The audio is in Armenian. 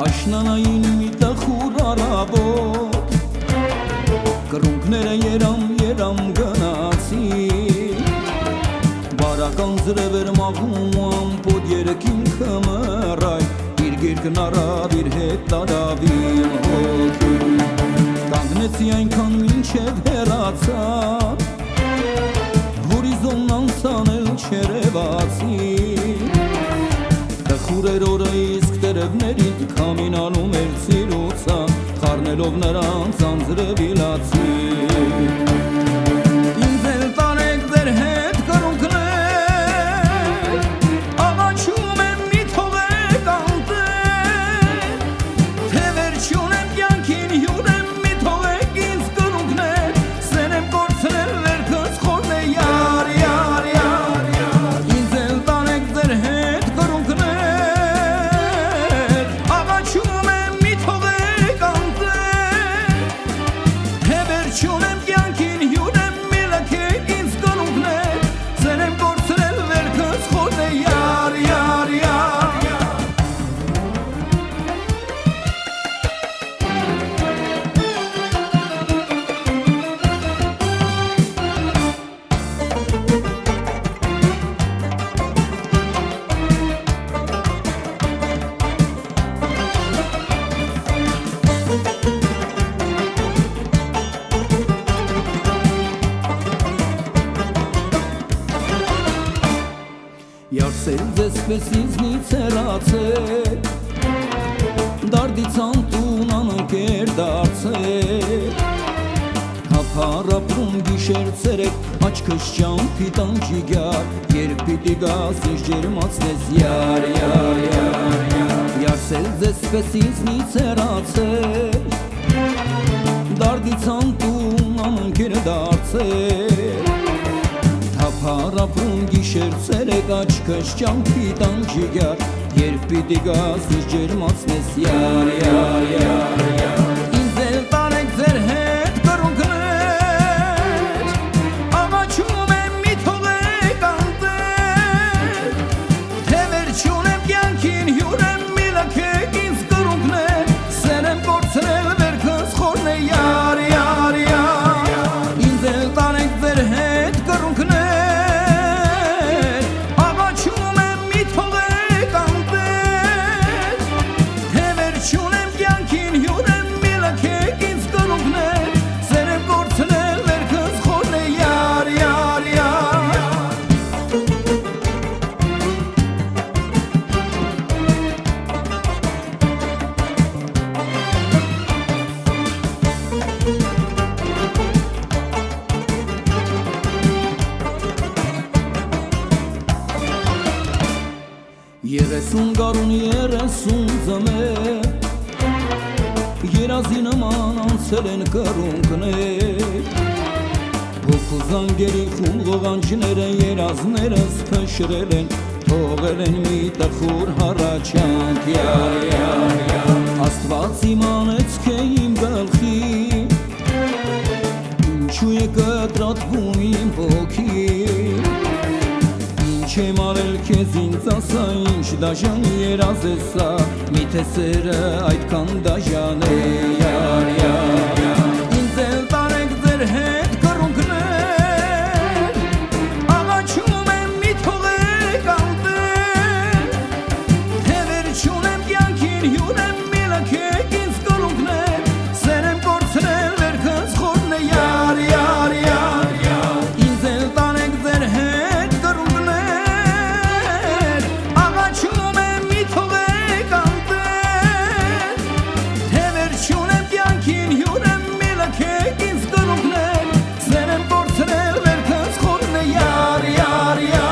Աշնանային մի տխուր առավոտ կռունկները երամ գնացի Բարական զրևեր մաղում ամպոտ երեքին կմռայ Իր գիրկն առավ իր հետ տարավ իմ հոգին Կանգնեցի այնքան մինչև հեռացա Հորիզոնն անցանել չերևացի Տխուր էր օրը իսկ տերևներիդ Քամինանում էր սիրուցա Խառնելով նրանց անձրևի լացի Ինձ էլ տարեք ձեր հետ կռունկներ Աղաչում եմ մի թողեք անտեր Թե վերջունեմ կյանքին հյուրեմ մի թողեք ինձ կռունկներ Սեն եմ կորցրել վերքս խորն է յար Ինձ էլ տարեք ձեր հետ կռունկներ Չունեմ կյանքին հյուրեմ մի լքեք ինձ կռունկներ Ձեր եմ կորցրել վերքս խորն է յար Յարսել ձեզպես ինձնից հեռացել Դարդից անտուն անընկեր դարձել Հափար ապրում գիշեր ցերեկ աչքս ճամփի տանջիգար Երբ պիտի գաս ինձ ջերմացնես յար Յարսել ձեզպես ինձնից հեռացել Դարդից անտուն անընկեր դարձել Հափար ապրում գիշեր ցերեկ աչքս ճամփի տանջիգար Երբ պիտի գաս ինձ ջերմացնես յար Ինձ էլ տարեք ձեր հետ կռունկներ Աղաչում եմ մի թողեք անտեր Թե վերջունեմ կյանքին հյուրեմ մի լքեք ինձ կռունկներ Սեն եմ կորցրել վերքս խորն է յար Ինձ էլ տարեք ձեր հետ կռունկներ Երեսուն գարուն երեսուն ձմեր Երազի նման անցել են կռունկներ Հոգու զանգերի խում ղողանջները երազներս փշրել են Թողել են մի տխուր հառաչանք Աստված իմանեց թե իմ գլխի Ինչու է կտրատվում իմ ոգին Չեմ արել քեզ ինձ ասա ինչ դաժան երազ է սա Միթե սերը այդքան դաժան է Ինձ էլ տարեք ձեր հետ կռունկներ Աղաչում եմ մի թողեք անտեր Թե վերջունեմ կյանքին հյուրեմ մի լքեք ինձ կռունկներ Սեն եմ կորցրել վերքս խորն է յար Ինձ էլ տարեք ձեր հետ կռունկներ Չունեմ կյանքին հյուրեմ yar yar